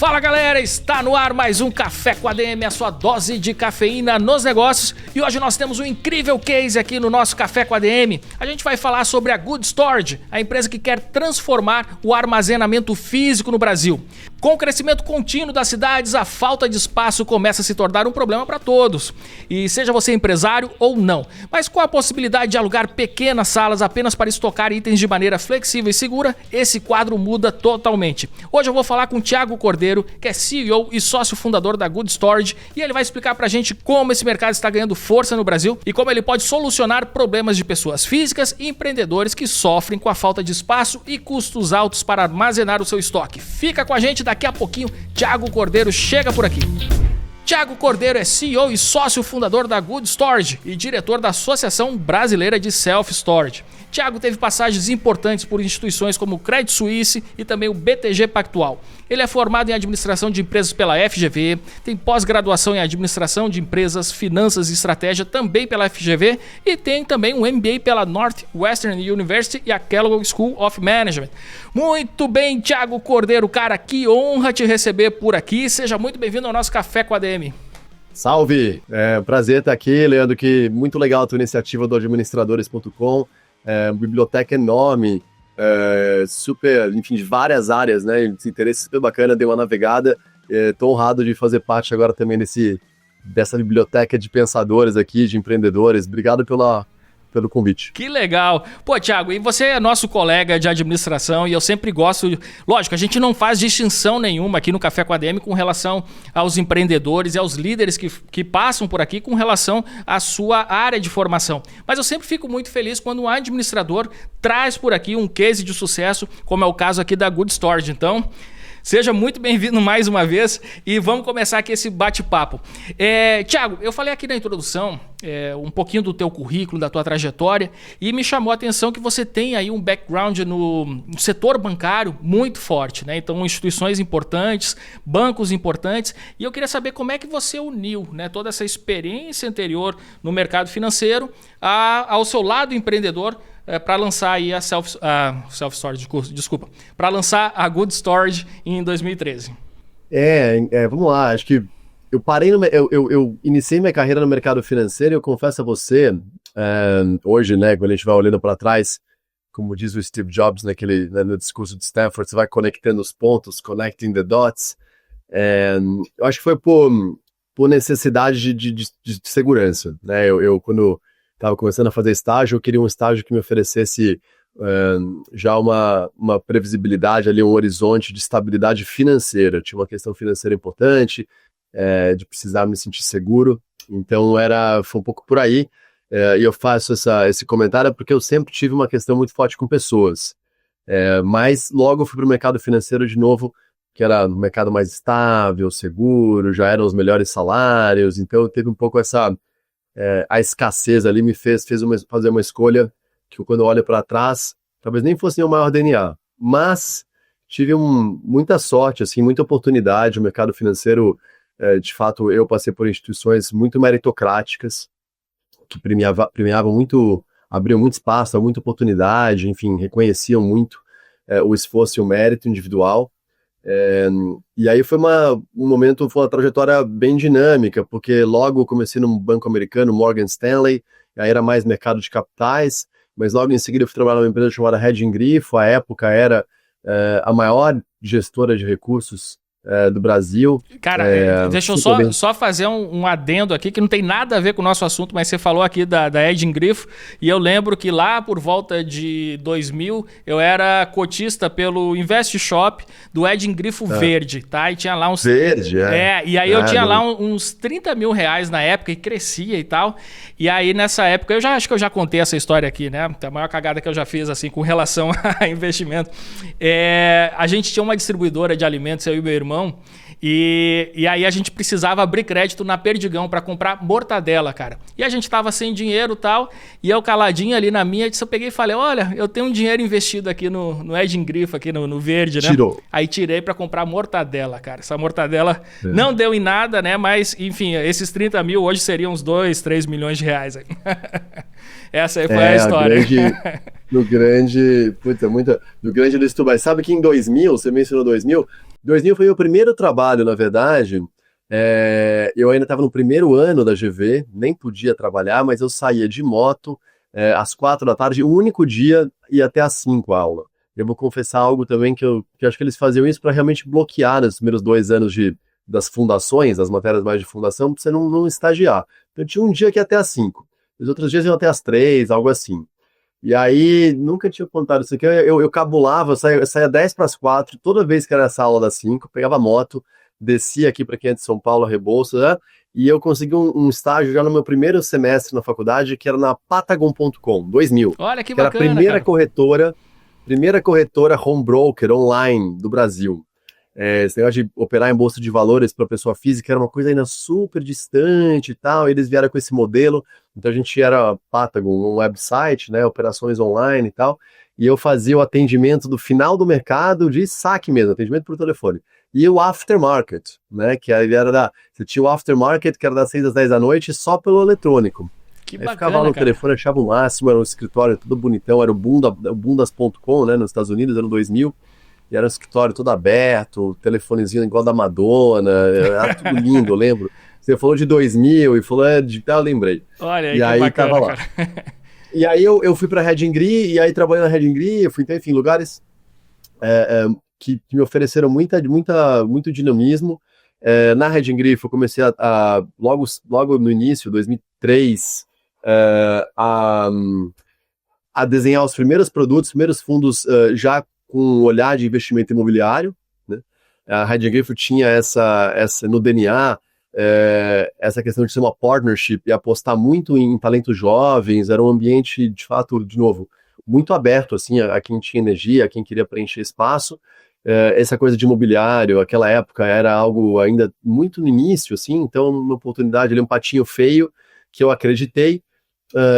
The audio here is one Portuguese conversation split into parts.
Fala galera, está no ar mais um Café com a DM, a sua dose de cafeína nos negócios. E hoje nós temos um incrível case aqui no nosso Café com a DM. A gente vai falar sobre a Good Storage, a empresa que quer transformar o armazenamento físico no Brasil. Com o crescimento contínuo das cidades, a falta de espaço começa a se tornar um problema para todos. E seja você empresário ou não. Mas com a possibilidade de alugar pequenas salas apenas para estocar itens de maneira flexível e segura, esse quadro muda totalmente. Hoje eu vou falar com o Thiago Cordeiro, que é CEO e sócio fundador da Good Storage, e ele vai explicar pra gente como esse mercado está ganhando força no Brasil e como ele pode solucionar problemas de pessoas físicas e empreendedores que sofrem com a falta de espaço e custos altos para armazenar o seu estoque. Fica com a gente, daqui a pouquinho Thiago Cordeiro chega por aqui. Thiago Cordeiro é CEO e sócio fundador da Good Storage e diretor da Associação Brasileira de Self-Storage. Thiago teve passagens importantes por instituições como o Credit Suisse e também o BTG Pactual. Ele é formado em administração de empresas pela FGV, tem pós-graduação em administração de empresas, finanças e estratégia também pela FGV e tem também um MBA pela Northwestern University e a Kellogg School of Management. Muito bem, Thiago Cordeiro, cara, que honra te receber por aqui. Seja muito bem-vindo ao nosso Café com a DM. Salve! É um prazer estar aqui, Leandro, que muito legal a tua iniciativa do administradores.com. Biblioteca enorme, super, enfim, de várias áreas, né? Interesse super bacana, dei uma navegada. Estou honrado de fazer parte agora também dessa biblioteca de pensadores aqui, de empreendedores. Obrigado pelo convite. Que legal! Pô, Thiago, e você é nosso colega de administração e eu sempre gosto... Lógico, a gente não faz distinção nenhuma aqui no Café com a DM com relação aos empreendedores e aos líderes que passam por aqui com relação à sua área de formação. Mas eu sempre fico muito feliz quando um administrador traz por aqui um case de sucesso, como é o caso aqui da Good Storage. Então... seja muito bem-vindo mais uma vez e vamos começar aqui esse bate-papo. Thiago, eu falei aqui na introdução um pouquinho do teu currículo, da tua trajetória e me chamou a atenção que você tem aí um background no setor bancário muito forte, né? Então, instituições importantes, bancos importantes, e eu queria saber como é que você uniu, né, toda essa experiência anterior no mercado financeiro ao seu lado empreendedor para lançar aí a Self-Storage, desculpa, para lançar a Good Storage em 2013. Vamos lá, acho que eu iniciei minha carreira no mercado financeiro e eu confesso a você, hoje, né, quando a gente vai olhando para trás, como diz o Steve Jobs no discurso de Stanford, você vai conectando os pontos, connecting the dots. Eu acho que foi por necessidade de segurança, né? Eu quando estava começando a fazer estágio, eu queria um estágio que me oferecesse já uma previsibilidade, ali, um horizonte de estabilidade financeira. Tinha uma questão financeira importante, de precisar me sentir seguro. Então foi um pouco por aí. E eu faço esse comentário porque eu sempre tive uma questão muito forte com pessoas. Mas logo eu fui para o mercado financeiro de novo, que era um mercado mais estável, seguro, já eram os melhores salários. Então teve um pouco a escassez ali me fez fazer uma escolha que quando eu olho para trás, talvez nem fosse o maior DNA, mas tive muita sorte, assim, muita oportunidade. O mercado financeiro, de fato, eu passei por instituições muito meritocráticas, que premiavam muito, abriam muito espaço, muita oportunidade, enfim, reconheciam muito o esforço e o mérito individual. E aí foi uma trajetória bem dinâmica, porque logo eu comecei num banco americano, Morgan Stanley, aí era mais mercado de capitais, mas logo em seguida eu fui trabalhar numa empresa chamada Hedging Grifo, à época era a maior gestora de recursos do Brasil. Cara, deixa eu só fazer um adendo aqui que não tem nada a ver com o nosso assunto, mas você falou aqui da Hedging Grifo e eu lembro que lá por volta de 2000 eu era cotista pelo Invest Shop do Hedging Grifo Verde, tá? E tinha lá uns... Verde, e aí eu tinha lá uns 30 mil reais na época e crescia e tal. E aí nessa época, acho que eu já contei essa história aqui, né? A maior cagada que eu já fiz assim com relação a investimento. A gente tinha uma distribuidora de alimentos, eu e meu irmão, e aí a gente precisava abrir crédito na Perdigão para comprar mortadela, cara. E a gente tava sem dinheiro e tal, e eu caladinho ali na minha, eu peguei e falei, olha, eu tenho um dinheiro investido aqui no Hedging Grifo, aqui no verde, né? Tirou. Aí tirei para comprar mortadela, cara. Essa mortadela não deu em nada, né? Mas, enfim, esses 30 mil hoje seriam uns 2, 3 milhões de reais. Essa aí foi a história. no grande, puta, muito, no grande do Setúbal. Sabe que em 2000, você mencionou 2000 foi o primeiro trabalho, na verdade. Eu ainda estava no primeiro ano da GV, nem podia trabalhar, mas eu saía de moto às 4 da tarde, o único dia ia até às 5 a aula. Eu vou confessar algo também que acho que eles faziam isso para realmente bloquear nos primeiros 2 anos das fundações, das matérias mais de fundação, para você não estagiar. Então tinha um dia que ia até às 5, os outros dias iam até às 3, algo assim. E aí, nunca tinha contado isso aqui, eu cabulava, eu saía 10 para as 4, toda vez que era essa aula das 5, pegava a moto, descia aqui para quem é de São Paulo, a Rebouças, né? E eu consegui um estágio já no meu primeiro semestre na faculdade, que era na Patagon.com, 2000, Olha que que era a bacana, primeira corretora home broker online do Brasil. Esse negócio de operar em bolsa de valores para pessoa física era uma coisa ainda super distante e tal, e eles vieram com esse modelo, então a gente era Patagon, um website, né, operações online e tal, e eu fazia o atendimento do final do mercado de saque mesmo, atendimento por telefone. E o aftermarket, né, que aí você tinha o aftermarket que era das 6 às 10 da noite só pelo eletrônico. Que Aí bacana, ficava lá no cara. telefone, achava o máximo, era um escritório tudo bonitão, era o bundas.com, né, nos Estados Unidos, ano 2000, e era um escritório todo aberto, telefonezinho igual da Madonna, era tudo lindo, eu lembro. Você falou de 2000 e falou, eu lembrei. Olha aí E que aí tava bacana, lá. cara. E aí eu fui pra Red Gree, e aí trabalhando na Red Gree, eu fui, então, enfim, lugares que me ofereceram muito dinamismo. Na Red Gree, eu comecei logo no início, 2003, a desenhar os primeiros produtos, primeiros fundos já com um olhar de investimento imobiliário, né? A Red Grifo tinha essa no DNA, essa questão de ser uma partnership e apostar muito em talentos jovens, era um ambiente, de fato, de novo, muito aberto assim, a quem tinha energia, a quem queria preencher espaço. Essa coisa de imobiliário, aquela época era algo ainda muito no início, assim, então uma oportunidade ali, um patinho feio, que eu acreditei,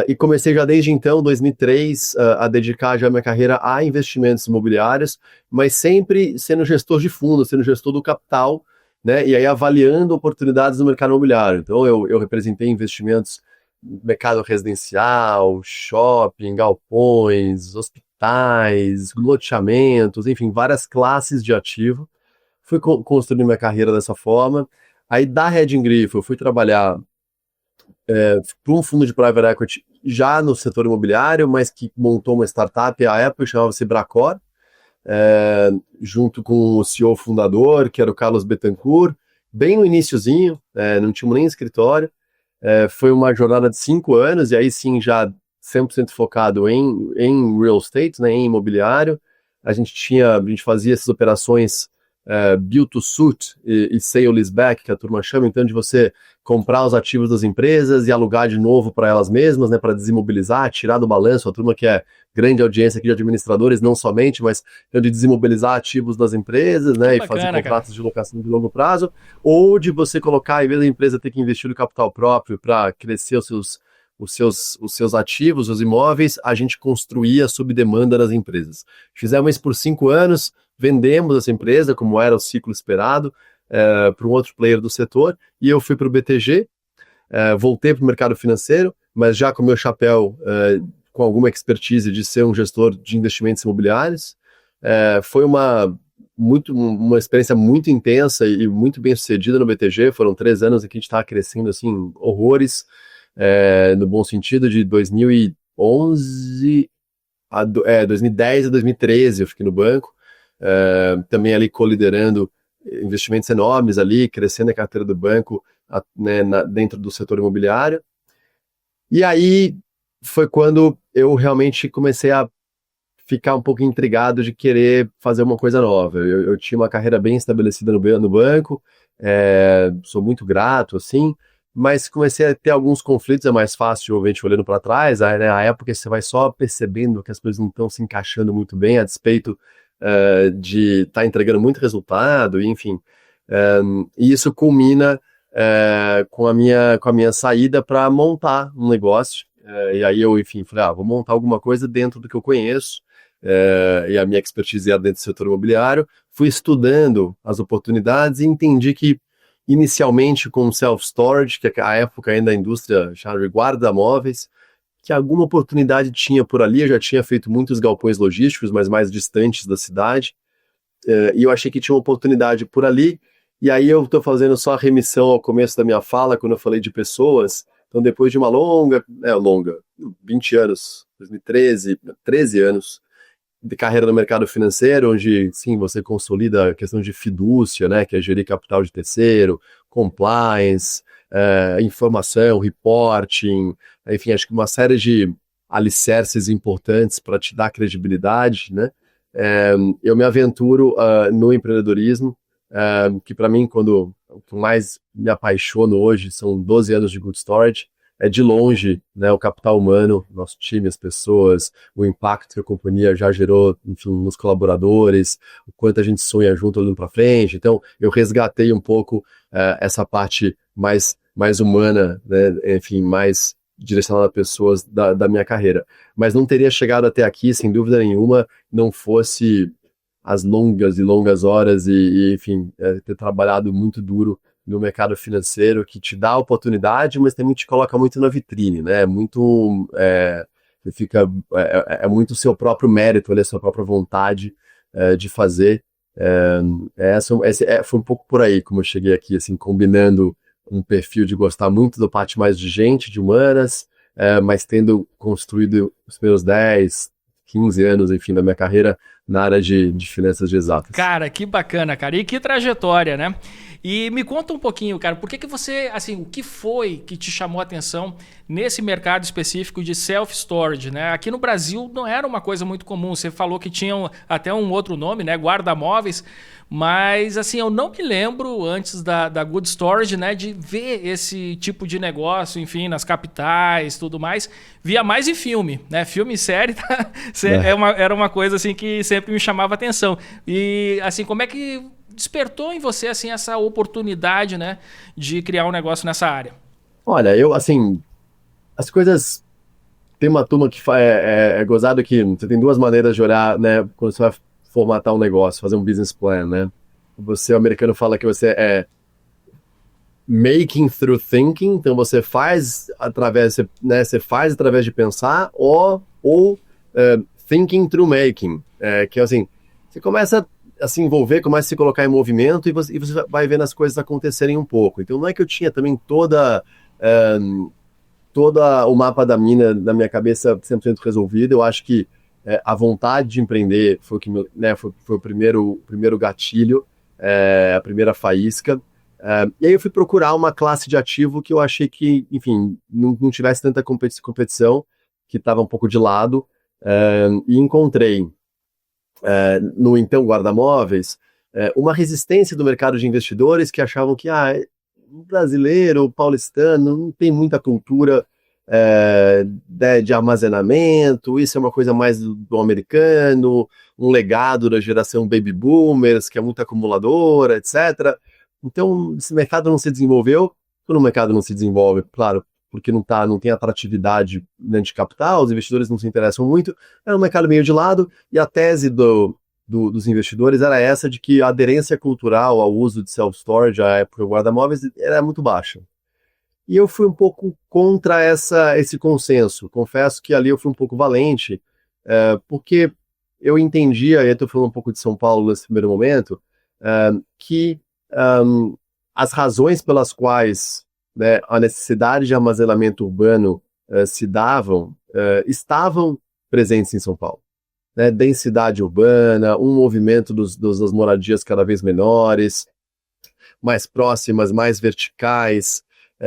e comecei já desde então, 2003, a dedicar já minha carreira a investimentos imobiliários, mas sempre sendo gestor de fundo, sendo gestor do capital, né, e aí avaliando oportunidades no mercado imobiliário. Então eu representei investimentos no mercado residencial, shopping, galpões, hospitais, loteamentos, enfim, várias classes de ativo. Fui construindo minha carreira dessa forma. Aí da Red Grifo eu fui trabalhar para um fundo de private equity já no setor imobiliário, mas que montou uma startup à época, chamava-se Bracor, junto com o CEO fundador, que era o Carlos Bettencourt, bem no iniciozinho, não tínhamos nem escritório. Foi uma jornada de 5 anos, e aí sim já 100% focado em real estate, né, em imobiliário. A gente fazia essas operações build to suit e sale leaseback, que a turma chama, então, de você comprar os ativos das empresas e alugar de novo para elas mesmas, né, para desimobilizar, tirar do balanço, a turma que é grande audiência aqui de administradores, não somente, mas então, de desimobilizar ativos das empresas, né, Que e fazer bacana, cara. contratos de locação de longo prazo, ou de você colocar, em vez da empresa ter que investir no capital próprio para crescer os seus ativos, os imóveis, a gente construía sob demanda das empresas. Fizemos isso por 5 anos, vendemos essa empresa, como era o ciclo esperado, para um outro player do setor, e eu fui para o BTG, voltei para o mercado financeiro, mas já com o meu chapéu, com alguma expertise de ser um gestor de investimentos imobiliários. Foi uma experiência muito intensa e muito bem sucedida no BTG, foram 3 anos em que a gente estava crescendo assim, horrores, no bom sentido, de 2011 2010 a 2013 eu fiquei no banco, também ali coliderando investimentos enormes ali, crescendo a carteira do banco, né, dentro do setor imobiliário. E aí foi quando eu realmente comecei a ficar um pouco intrigado de querer fazer uma coisa nova. Eu tinha uma carreira bem estabelecida no banco, sou muito grato, assim, mas comecei a ter alguns conflitos, é mais fácil, obviamente, olhando para trás, né, a época você vai só percebendo que as coisas não estão se encaixando muito bem, a despeito de estar entregando muito resultado, enfim. E isso culmina com a minha saída para montar um negócio. E aí eu, enfim, falei, vou montar alguma coisa dentro do que eu conheço, e a minha expertise era dentro do setor imobiliário. Fui estudando as oportunidades e entendi que, inicialmente, com self-storage, que à época ainda a indústria chamava de guarda-móveis, que alguma oportunidade tinha por ali. Eu já tinha feito muitos galpões logísticos, mas mais distantes da cidade, e eu achei que tinha uma oportunidade por ali. E aí eu estou fazendo só a remissão ao começo da minha fala, quando eu falei de pessoas. Então, depois de uma longa, 20 anos, 2013, 13 anos de carreira no mercado financeiro, onde, sim, você consolida a questão de fidúcia, né, que é gerir capital de terceiro, compliance, informação, reporting, enfim, acho que uma série de alicerces importantes para te dar credibilidade, né? Eu me aventuro no empreendedorismo, que para mim, o que mais me apaixono hoje são 12 anos de Good Storage. É de longe, né, o capital humano, nosso time, as pessoas, o impacto que a companhia já gerou, enfim, nos colaboradores, o quanto a gente sonha junto olhando para frente. Então, eu resgatei um pouco essa parte mais humana, né, enfim, mais direcionada a pessoas da minha carreira. Mas não teria chegado até aqui, sem dúvida nenhuma, não fosse as longas e longas horas enfim, ter trabalhado muito duro no mercado financeiro, que te dá oportunidade, mas também te coloca muito na vitrine, né? Você fica, muito o seu próprio mérito, a sua própria vontade de fazer. Foi um pouco por aí como eu cheguei aqui, assim, combinando um perfil de gostar muito da parte mais de gente, de humanas, mas tendo construído os meus 10, 15 anos, enfim, da minha carreira na área de finanças de exatas. Cara, que bacana, cara. E que trajetória, né? E me conta um pouquinho, cara, por que você, assim, o que foi que te chamou a atenção nesse mercado específico de self-storage, né? Aqui no Brasil não era uma coisa muito comum. Você falou que tinha até um outro nome, né? Guarda-móveis. Mas, assim, eu não me lembro antes da Good Storage, né? De ver esse tipo de negócio, enfim, nas capitais, tudo mais. Via mais em filme, né? Filme e série tá? Era uma coisa, assim, que sempre me chamava a atenção. E, assim, como é que despertou em você, assim, essa oportunidade, né, de criar um negócio nessa área? Olha, as coisas, tem uma turma que é gozado que você tem duas maneiras de olhar, né, quando você vai formatar um negócio, fazer um business plan, né? O americano fala que você é making through thinking, então você faz através, né, você faz através de pensar, ou thinking through making, que é assim, você começa a se envolver, começa a se colocar em movimento e você vai vendo as coisas acontecerem um pouco. Então não é que eu tinha também toda o mapa da mina na minha cabeça 100% resolvido. Eu acho que a vontade de empreender foi o que foi o primeiro gatilho, a primeira faísca. E aí eu fui procurar uma classe de ativo que eu achei que, enfim, não tivesse tanta competição, que estava um pouco de lado, e encontrei no então guarda-móveis, uma resistência do mercado de investidores que achavam que brasileiro, paulistano, não tem muita cultura de armazenamento, isso é uma coisa mais do americano, um legado da geração baby boomers, que é muito acumuladora, etc. Então, esse mercado não se desenvolveu. Quando o mercado não se desenvolve, claro, porque não tem atratividade de capital, os investidores não se interessam muito, era um mercado meio de lado, e a tese dos investidores era essa, de que a aderência cultural ao uso de self-storage, à época do guarda-móveis, era muito baixa. E eu fui um pouco contra esse consenso. Confesso que ali eu fui um pouco valente, porque eu entendia, e eu estou falando um pouco de São Paulo nesse primeiro momento, que as razões pelas quais, né, a necessidade de armazenamento urbano se davam, estavam presentes em São Paulo. Né? Densidade urbana, um movimento das moradias cada vez menores, mais próximas, mais verticais.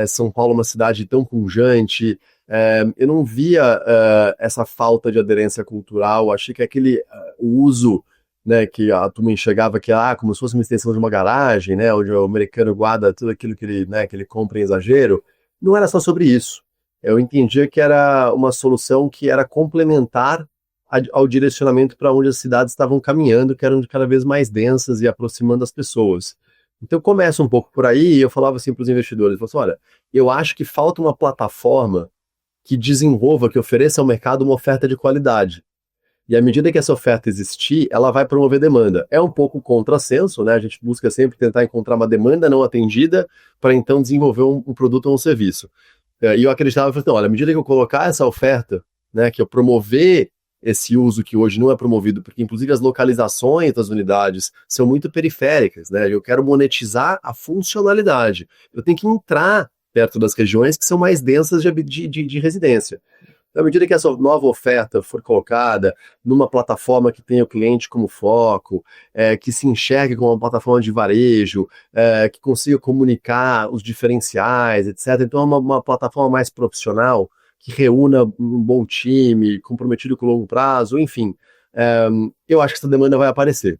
São Paulo é uma cidade tão pujante. Eu não via essa falta de aderência cultural. Achei que o uso, né, que a turma enxergava que como se fosse uma extensão de uma garagem, né, onde o americano guarda tudo aquilo que ele compra em exagero, não era só sobre isso. Eu entendia que era uma solução que era complementar ao direcionamento para onde as cidades estavam caminhando, que eram cada vez mais densas e aproximando as pessoas. Então começa um pouco por aí, e eu falava assim para os investidores, eu falava assim, olha, eu acho que falta uma plataforma que desenvolva, que ofereça ao mercado uma oferta de qualidade. E à medida que essa oferta existir, ela vai promover demanda. É um pouco contrassenso, né? A gente busca sempre tentar encontrar uma demanda não atendida para então desenvolver um produto ou um serviço. E eu acreditava, eu falei, então, olha, à medida que eu colocar essa oferta, né, que eu promover esse uso que hoje não é promovido, porque inclusive as localizações das unidades são muito periféricas, né? Eu quero monetizar a funcionalidade. Eu tenho que entrar perto das regiões que são mais densas de residência. Então, à medida que essa nova oferta for colocada numa plataforma que tenha o cliente como foco, que se enxergue como uma plataforma de varejo, que consiga comunicar os diferenciais, etc. Então, é uma plataforma mais profissional, que reúna um bom time, comprometido com o longo prazo, enfim, eu acho que essa demanda vai aparecer.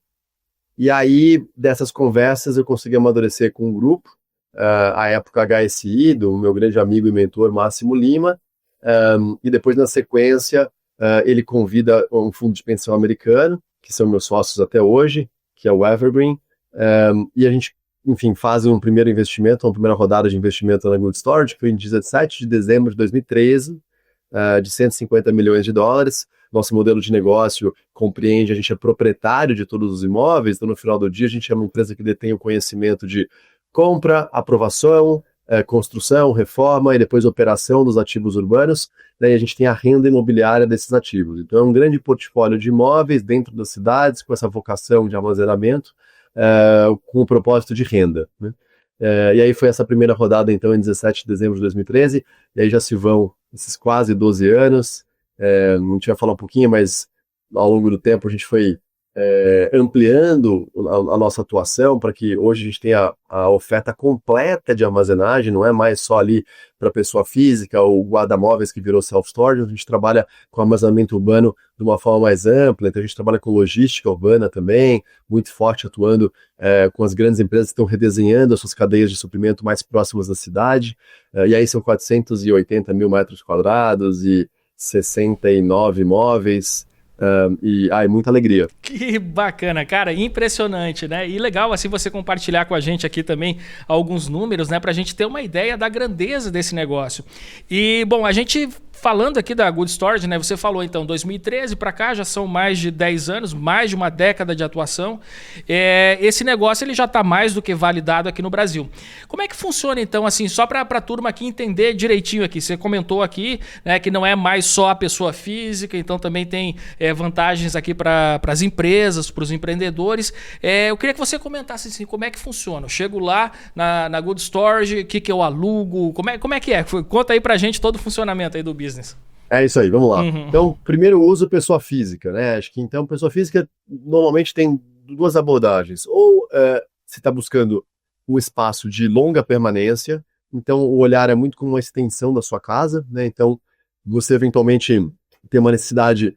E aí, dessas conversas, eu consegui amadurecer com um grupo, a época HSI, do meu grande amigo e mentor Máximo Lima, e depois, na sequência, ele convida um fundo de pensão americano, que são meus sócios até hoje, que é o Evergreen, e a gente, enfim, faz um primeiro investimento, uma primeira rodada de investimento na Good Storage, que foi em 17 de dezembro de 2013, de 150 milhões de dólares. Nosso modelo de negócio compreende, a gente é proprietário de todos os imóveis, então no final do dia a gente é uma empresa que detém o conhecimento de compra, aprovação, construção, reforma e depois operação dos ativos urbanos, né, e a gente tem a renda imobiliária desses ativos. Então é um grande portfólio de imóveis dentro das cidades, com essa vocação de armazenamento, com o propósito de renda, né? E aí foi essa primeira rodada, então, em 17 de dezembro de 2013, e aí já se vão esses quase 12 anos, a gente vai falar um pouquinho, mas ao longo do tempo a gente foi ampliando a nossa atuação para que hoje a gente tenha a oferta completa de armazenagem, não é mais só ali para pessoa física ou guarda-móveis que virou self-storage, a gente trabalha com armazenamento urbano de uma forma mais ampla, então a gente trabalha com logística urbana também, muito forte atuando com as grandes empresas que estão redesenhando as suas cadeias de suprimento mais próximas da cidade, e aí são 480 mil metros quadrados e 69 imóveis, muita alegria. Que bacana, cara, impressionante, né? E legal assim você compartilhar com a gente aqui também alguns números, né, pra gente ter uma ideia da grandeza desse negócio. E, bom, a gente falando aqui da Good Storage, né? Você falou então, 2013 para cá já são mais de 10 anos, mais de uma década de atuação. Esse negócio ele já está mais do que validado aqui no Brasil. Como é que funciona então, assim, só para a turma aqui entender direitinho aqui? Você comentou aqui, né, que não é mais só a pessoa física, então também tem vantagens aqui para as empresas, para os empreendedores. Eu queria que você comentasse assim, como é que funciona. Eu chego lá na Good Storage, o que eu alugo, como é que é? Conta aí para a gente todo o funcionamento aí do business. É isso aí, vamos lá. Então, primeiro uso, pessoa física, né? Acho que então pessoa física normalmente tem duas abordagens. Ou você está buscando um espaço de longa permanência, então o olhar é muito como uma extensão da sua casa, né? Então você eventualmente tem uma necessidade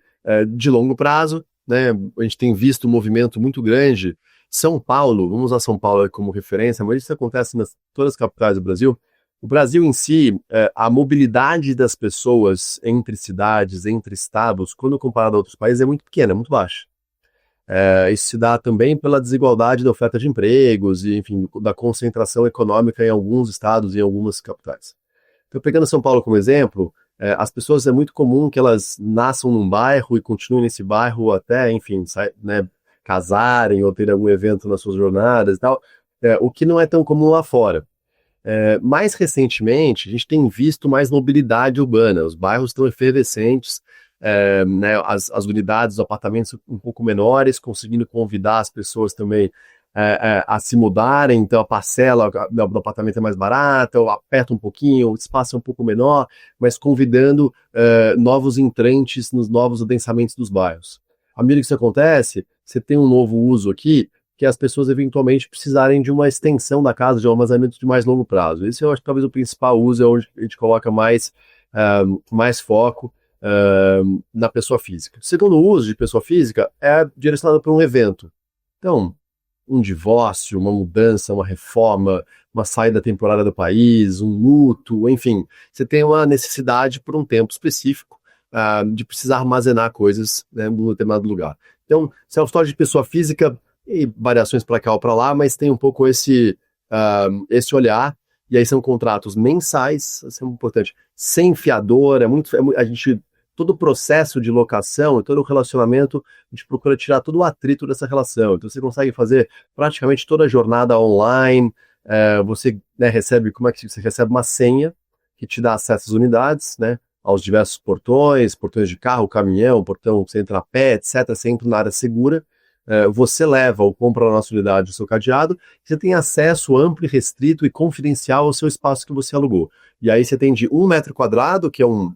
de longo prazo, né? A gente tem visto um movimento muito grande. São Paulo, vamos usar São Paulo como referência, mas isso acontece em todas as capitais do Brasil. O Brasil em si, a mobilidade das pessoas entre cidades, entre estados, quando comparado a outros países, é muito pequena, é muito baixa. Isso se dá também pela desigualdade da oferta de empregos e, enfim, da concentração econômica em alguns estados e em algumas capitais. Então, pegando São Paulo como exemplo, as pessoas é muito comum que elas nasçam num bairro e continuem nesse bairro até, enfim, né, casarem ou ter algum evento nas suas jornadas e tal, o que não é tão comum lá fora. Mais recentemente, a gente tem visto mais mobilidade urbana, os bairros estão efervescentes, né, as unidades, os apartamentos um pouco menores, conseguindo convidar as pessoas também a se mudarem, então a parcela do apartamento é mais barata, ou aperta um pouquinho, o espaço é um pouco menor, mas convidando novos entrantes nos novos adensamentos dos bairros. À medida que isso acontece, você tem um novo uso aqui, que as pessoas eventualmente precisarem de uma extensão da casa, de um armazenamento de mais longo prazo. Esse eu acho que talvez o principal uso é onde a gente coloca mais foco na pessoa física. O segundo uso de pessoa física é direcionado para um evento. Então, um divórcio, uma mudança, uma reforma, uma saída temporária do país, um luto, enfim, você tem uma necessidade por um tempo específico de precisar armazenar coisas, né, em um determinado lugar. Então, self-storage de pessoa física e variações para cá ou para lá, mas tem um pouco esse olhar, e aí são contratos mensais, isso é muito importante, sem fiador, todo o processo de locação, todo o relacionamento, a gente procura tirar todo o atrito dessa relação, então você consegue fazer praticamente toda a jornada online, você, né, recebe uma senha, que te dá acesso às unidades, né, aos diversos portões de carro, caminhão, portão, você entra a pé, etc., sempre na área segura. Você leva ou compra na nossa unidade o seu cadeado, você tem acesso amplo, restrito e confidencial ao seu espaço que você alugou. E aí você tem de 1 metro quadrado, que é um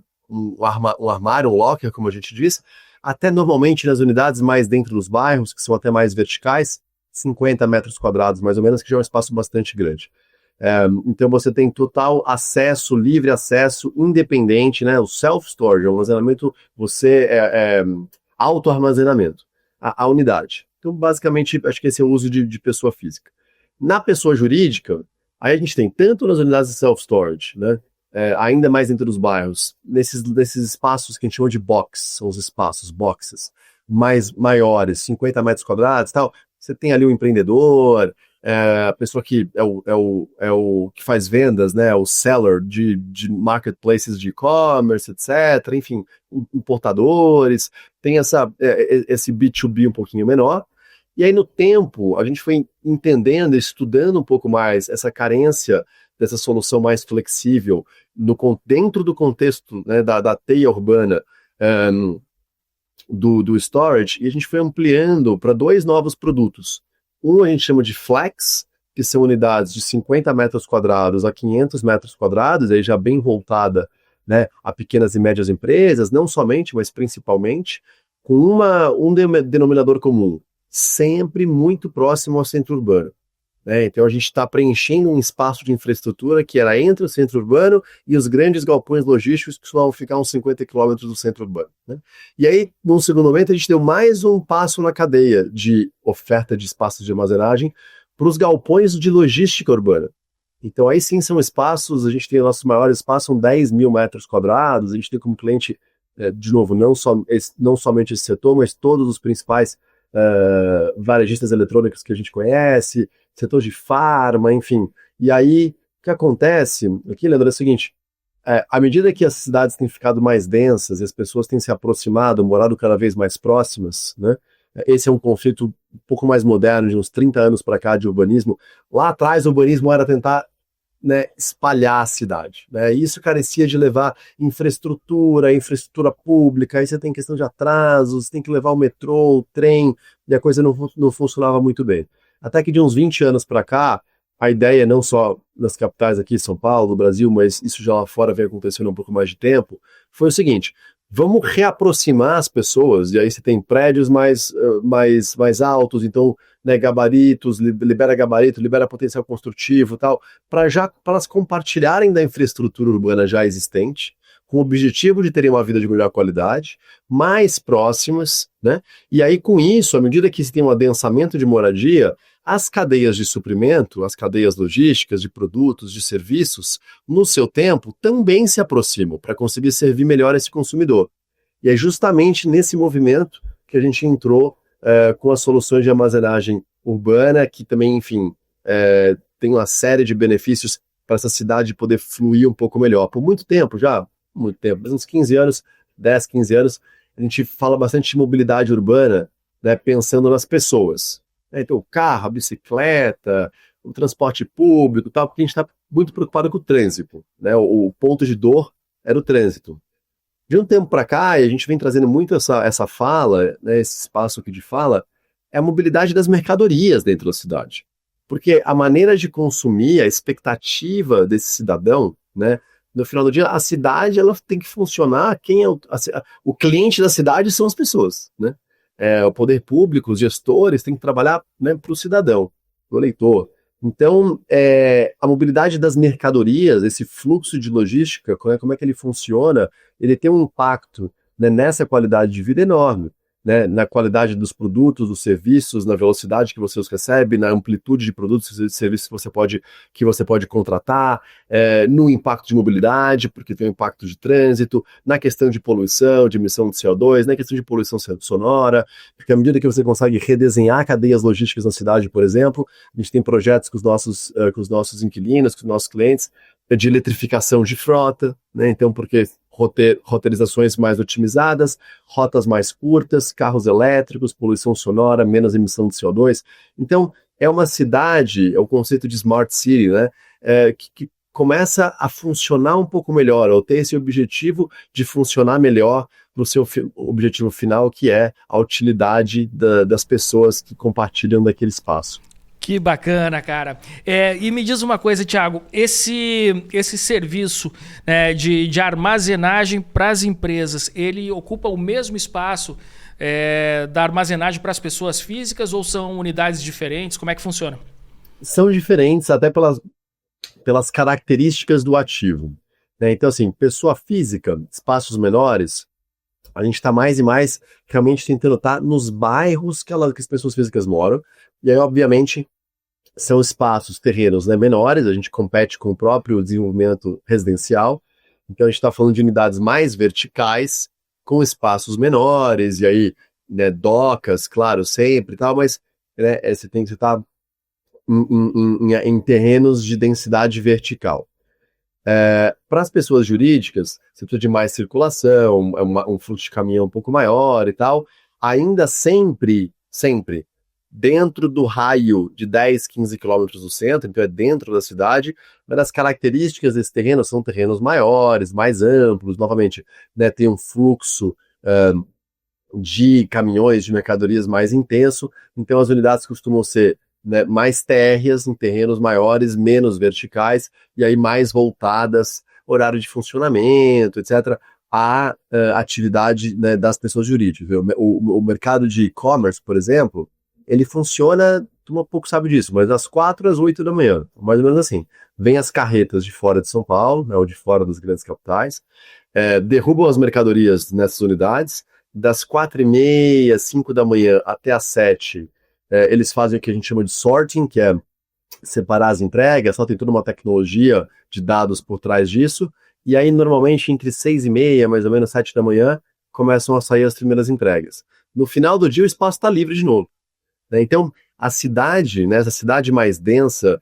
armário, um locker, como a gente diz, até normalmente nas unidades mais dentro dos bairros, que são até mais verticais, 50 metros quadrados mais ou menos, que já é um espaço bastante grande. Então você tem total acesso, livre acesso, independente, né? O self-storage, o armazenamento, auto-armazenamento, a unidade. Então, basicamente, acho que esse é o uso de pessoa física. Na pessoa jurídica, aí a gente tem tanto nas unidades de self-storage, né? Ainda mais dentro dos bairros, nesses espaços que a gente chama de box, são os espaços, boxes, mais maiores, 50 metros quadrados e tal, você tem ali o empreendedor, a pessoa que é o que faz vendas, né, o seller de marketplaces de e-commerce, etc., enfim, importadores, tem esse B2B um pouquinho menor. E aí, no tempo, a gente foi entendendo, estudando um pouco mais essa carência dessa solução mais flexível dentro do contexto, né, da teia urbana do storage, e a gente foi ampliando para 2 novos produtos. Um a gente chama de Flex, que são unidades de 50 metros quadrados a 500 metros quadrados, aí já bem voltada, né, a pequenas e médias empresas, não somente, mas principalmente, com um denominador comum, sempre muito próximo ao centro urbano. Então a gente está preenchendo um espaço de infraestrutura que era entre o centro urbano e os grandes galpões logísticos que vão ficar uns 50 quilômetros do centro urbano. Né? E aí, num segundo momento, a gente deu mais um passo na cadeia de oferta de espaços de armazenagem para os galpões de logística urbana. Então aí sim são espaços, a gente tem o nosso maior espaço, são 10 mil metros quadrados, a gente tem como cliente, de novo, não somente esse setor, mas todos os principais varejistas eletrônicos que a gente conhece, setor de farma, enfim. E aí, o que acontece aqui, Leandro, é o seguinte, à medida que as cidades têm ficado mais densas e as pessoas têm se aproximado, morado cada vez mais próximas, né? Esse é um conflito um pouco mais moderno, de uns 30 anos para cá de urbanismo. Lá atrás, o urbanismo era tentar, né, espalhar a cidade. Né? Isso carecia de levar infraestrutura pública, aí você tem questão de atrasos, tem que levar o metrô, o trem, e a coisa não funcionava muito bem. Até que de uns 20 anos para cá, a ideia não só nas capitais aqui, São Paulo, no Brasil, mas isso já lá fora vem acontecendo há um pouco mais de tempo, foi o seguinte: vamos reaproximar as pessoas, e aí você tem prédios mais altos, então, né, gabaritos, libera gabarito, libera potencial construtivo e tal, para elas compartilharem da infraestrutura urbana já existente, com o objetivo de terem uma vida de melhor qualidade, mais próximas, né? E aí, com isso, à medida que se tem um adensamento de moradia, as cadeias de suprimento, as cadeias logísticas de produtos, de serviços, no seu tempo, também se aproximam para conseguir servir melhor esse consumidor. E é justamente nesse movimento que a gente entrou com as soluções de armazenagem urbana, que também, enfim, tem uma série de benefícios para essa cidade poder fluir um pouco melhor. Por muito tempo, uns 15 anos, 10, 15 anos, a gente fala bastante de mobilidade urbana, né, pensando nas pessoas. Então, o carro, a bicicleta, o transporte público, tal, porque a gente está muito preocupado com o trânsito. Né? O ponto de dor era o trânsito. De um tempo para cá, e a gente vem trazendo muito essa fala, né, esse espaço aqui de fala, é a mobilidade das mercadorias dentro da cidade. Porque a maneira de consumir, a expectativa desse cidadão, né, no final do dia, a cidade ela tem que funcionar, quem é o cliente da cidade são as pessoas, né? O poder público, os gestores têm que trabalhar, né, para o cidadão, para o eleitor. Então, a mobilidade das mercadorias, esse fluxo de logística, como é que ele funciona, ele tem um impacto, né, nessa qualidade de vida enorme. Né, na qualidade dos produtos, dos serviços, na velocidade que você os recebe, na amplitude de produtos e serviços que você pode contratar, no impacto de mobilidade, porque tem um impacto de trânsito, na questão de poluição, de emissão de CO2, na questão de poluição sonora, porque à medida que você consegue redesenhar cadeias logísticas na cidade, por exemplo, a gente tem projetos com os nossos inquilinos, com os nossos clientes, de eletrificação de frota, né, então porque roteirizações mais otimizadas, rotas mais curtas, carros elétricos, poluição sonora, menos emissão de CO2. Então, é uma cidade, é o conceito de Smart City, né, que começa a funcionar um pouco melhor, ou ter esse objetivo de funcionar melhor para o seu objetivo final, que é a utilidade das pessoas que compartilham daquele espaço. Que bacana, cara. E me diz uma coisa, Thiago, esse serviço, né, de armazenagem para as empresas, ele ocupa o mesmo espaço da armazenagem para as pessoas físicas ou são unidades diferentes? Como é que funciona? São diferentes até pelas características do ativo, né? Então, assim, pessoa física, espaços menores, a gente está mais e mais realmente tentando estar nos bairros que as pessoas físicas moram, e aí, obviamente, são espaços, terrenos, né, menores, a gente compete com o próprio desenvolvimento residencial, então a gente está falando de unidades mais verticais, com espaços menores, e aí, né, docas, claro, sempre e tal, mas né, você tem que estar em terrenos de densidade vertical. Para as pessoas jurídicas, você precisa de mais circulação, um fluxo de caminhão um pouco maior e tal, ainda sempre dentro do raio de 10, 15 quilômetros do centro, então é dentro da cidade, mas as características desse terreno são terrenos maiores, mais amplos, novamente, né, tem um fluxo de caminhões, de mercadorias mais intenso, então as unidades costumam ser, né, mais térreas, em terrenos maiores, menos verticais, e aí mais voltadas, horário de funcionamento, etc., à atividade, né, das pessoas jurídicas. O mercado de e-commerce, por exemplo, ele funciona, tu um pouco sabe disso, mas das 4 às 8 da manhã, mais ou menos assim. Vem as carretas de fora de São Paulo, né, ou de fora das grandes capitais, derrubam as mercadorias nessas unidades, das 4h30, 5 da manhã até às 7, eles fazem o que a gente chama de sorting, que é separar as entregas, só tem toda uma tecnologia de dados por trás disso, e aí normalmente entre 6h30, mais ou menos 7 da manhã, começam a sair as primeiras entregas. No final do dia o espaço está livre de novo. Então, a cidade, né, essa cidade mais densa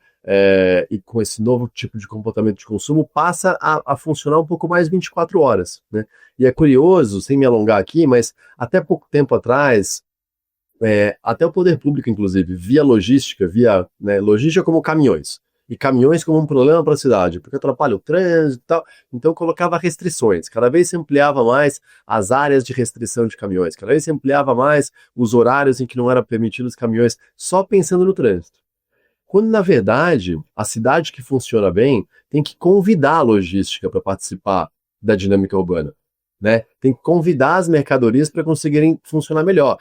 e com esse novo tipo de comportamento de consumo, passa a funcionar um pouco mais 24 horas. Né? E é curioso, sem me alongar aqui, mas até pouco tempo atrás, até o poder público, inclusive, via logística, né, logística como caminhões, e caminhões como um problema para a cidade, porque atrapalha o trânsito e tal, então colocava restrições, cada vez se ampliava mais as áreas de restrição de caminhões, cada vez se ampliava mais os horários em que não era permitido os caminhões, só pensando no trânsito. Quando, na verdade, a cidade que funciona bem tem que convidar a logística para participar da dinâmica urbana. Né? Tem que convidar as mercadorias para conseguirem funcionar melhor.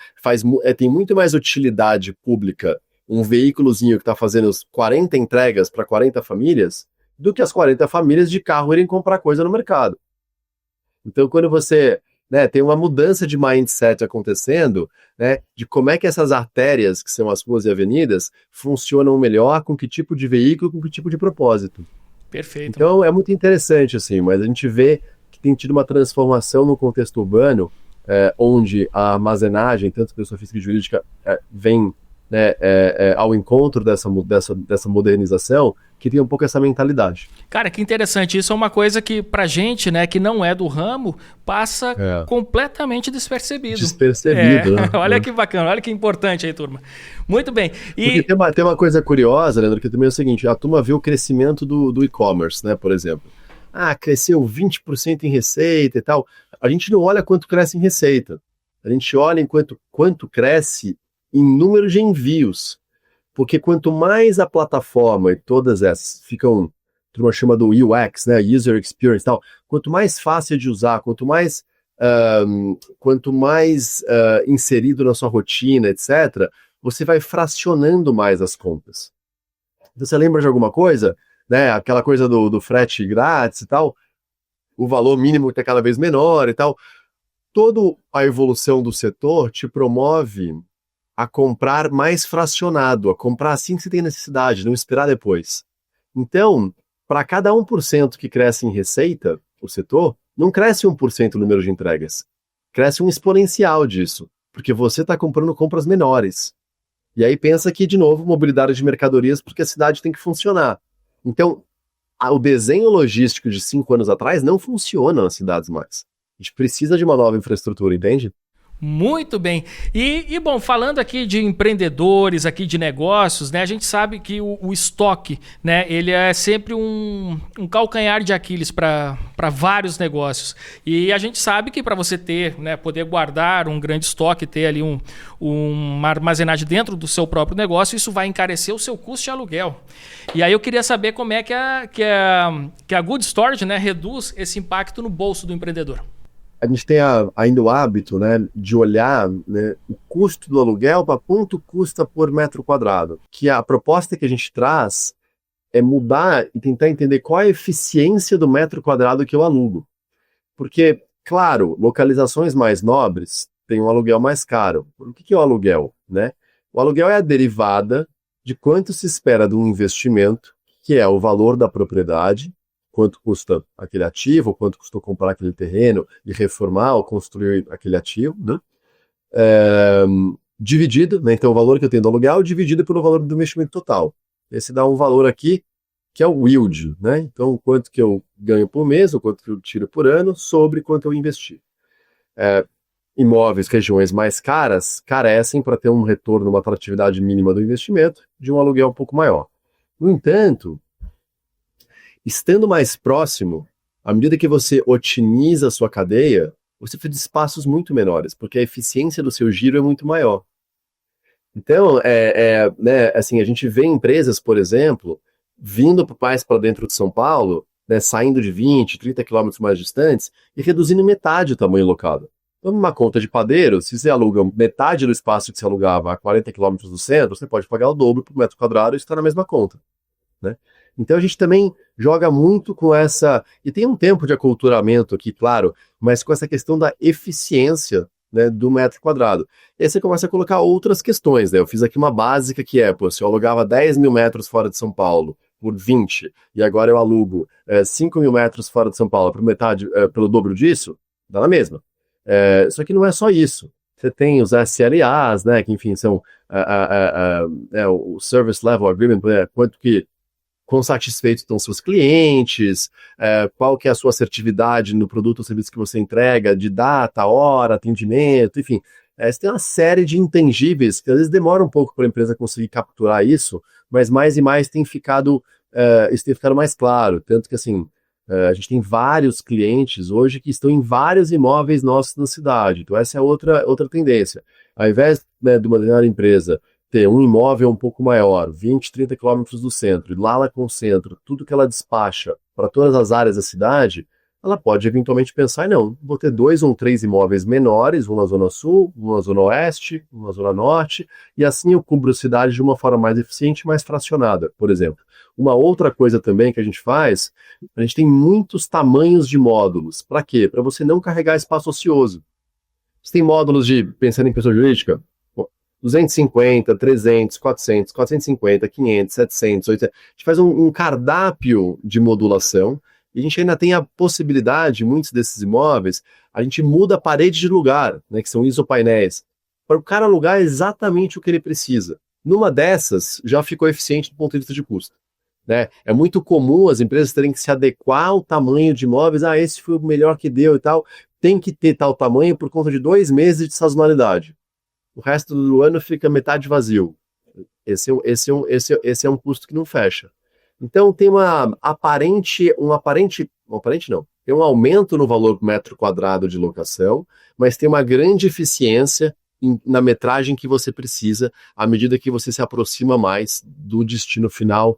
Tem muito mais utilidade pública um veículozinho que está fazendo 40 entregas para 40 famílias do que as 40 famílias de carro irem comprar coisa no mercado. Então, quando você, né, tem uma mudança de mindset acontecendo, né, de como é que essas artérias, que são as ruas e avenidas, funcionam melhor, com que tipo de veículo, com que tipo de propósito. Perfeito. Então, é muito interessante, assim, mas a gente vê que tem tido uma transformação no contexto urbano, onde a armazenagem, tanto pessoa física e jurídica, vem, né, ao encontro dessa modernização, que tem um pouco essa mentalidade. Cara, que interessante. Isso é uma coisa que, pra gente, né, que não é do ramo, passa completamente despercebido. Né? Olha que bacana, olha que importante aí, turma. Muito bem. Porque tem uma coisa curiosa, Leandro, que também é o seguinte, a turma vê o crescimento do e-commerce, né, por exemplo. Cresceu 20% em receita e tal. A gente não olha quanto cresce em receita. A gente olha em quanto cresce em número de envios. Porque quanto mais a plataforma e todas essas ficam, a turma chama do UX, né, User Experience e tal, quanto mais fácil de usar, quanto mais inserido na sua rotina, etc., você vai fracionando mais as contas. Então, você lembra de alguma coisa? Né, aquela coisa do frete grátis e tal, o valor mínimo está cada vez menor e tal. Toda a evolução do setor te promove a comprar mais fracionado, a comprar assim que você tem necessidade, não esperar depois. Então, para cada 1% que cresce em receita, o setor, não cresce 1% o número de entregas. Cresce um exponencial disso, porque você está comprando compras menores. E aí pensa que, de novo, mobilidade de mercadorias, porque a cidade tem que funcionar. Então, o desenho logístico de 5 anos atrás não funciona nas cidades mais. A gente precisa de uma nova infraestrutura, entende? Muito bem. Bom, falando aqui de empreendedores, aqui de negócios, né? A gente sabe que o estoque, né? Ele é sempre um calcanhar de Aquiles para vários negócios. E a gente sabe que para você ter, né? Poder guardar um grande estoque, ter ali uma armazenagem dentro do seu próprio negócio, isso vai encarecer o seu custo de aluguel. E aí eu queria saber como é que a Good Storage, né? Reduz esse impacto no bolso do empreendedor. A gente tem ainda o hábito, né, de olhar, né, o custo do aluguel para quanto custa por metro quadrado. Que a proposta que a gente traz é mudar e tentar entender qual é a eficiência do metro quadrado que eu alugo. Porque, claro, localizações mais nobres têm um aluguel mais caro. O que é o aluguel, né? O aluguel é a derivada de quanto se espera de um investimento, que é o valor da propriedade, quanto custa aquele ativo, quanto custou comprar aquele terreno e reformar ou construir aquele ativo, né? Dividido, né? Então o valor que eu tenho do aluguel dividido pelo valor do investimento total. Esse dá um valor aqui que é o yield, né? Então quanto que eu ganho por mês ou quanto que eu tiro por ano sobre quanto eu investi. Imóveis, regiões mais caras, carecem para ter um retorno, uma atratividade mínima do investimento de um aluguel um pouco maior. No entanto, estando mais próximo, à medida que você otimiza a sua cadeia, você precisa de espaços muito menores, porque a eficiência do seu giro é muito maior. Então, né, assim, a gente vê empresas, por exemplo, vindo mais para dentro de São Paulo, né, saindo de 20, 30 quilômetros mais distantes e reduzindo metade o tamanho locado. Então, numa conta de padeiro, se você aluga metade do espaço que você alugava a 40 quilômetros do centro, você pode pagar o dobro por metro quadrado e está na mesma conta, né? Então a gente também joga muito com essa, e tem um tempo de aculturamento aqui, claro, mas com essa questão da eficiência, né, do metro quadrado. E aí você começa a colocar outras questões, né? Eu fiz aqui uma básica que é, se eu alugava 10 mil metros fora de São Paulo por 20, e agora eu alugo 5 mil metros fora de São Paulo por metade, pelo dobro disso, dá na mesma. Só que não é só isso. Você tem os SLAs, né, que enfim são o Service Level Agreement, quanto que quão satisfeitos estão seus clientes, qual que é a sua assertividade no produto ou serviço que você entrega, de data, hora, atendimento, enfim. Você tem uma série de intangíveis que às vezes demora um pouco para a empresa conseguir capturar isso, mas mais e mais isso tem ficado mais claro. Tanto que assim, a gente tem vários clientes hoje que estão em vários imóveis nossos na cidade. Então essa é outra tendência. Ao invés, né, de uma determinada empresa ter um imóvel um pouco maior, 20, 30 quilômetros do centro, e lá ela concentra tudo que ela despacha para todas as áreas da cidade, ela pode eventualmente pensar, não, vou ter 2 ou 3 imóveis menores, um na zona sul, um na zona oeste, um na zona norte, e assim eu cubro a cidade de uma forma mais eficiente e mais fracionada, por exemplo. Uma outra coisa também que a gente faz, a gente tem muitos tamanhos de módulos. Para quê? Para você não carregar espaço ocioso. Você tem módulos pensando em pessoa jurídica, 250, 300, 400, 450, 500, 700, 800. A gente faz um cardápio de modulação e a gente ainda tem a possibilidade, muitos desses imóveis, a gente muda a parede de lugar, né, que são isopainéis, para o cara alugar exatamente o que ele precisa. Numa dessas, já ficou eficiente do ponto de vista de custo, né? É muito comum as empresas terem que se adequar ao tamanho de imóveis. Esse foi o melhor que deu e tal. Tem que ter tal tamanho por conta de 2 meses de sazonalidade. O resto do ano fica metade vazio. Esse é um custo que não fecha. Então tem tem um aumento no valor por metro quadrado de locação, mas tem uma grande eficiência na metragem que você precisa à medida que você se aproxima mais do destino final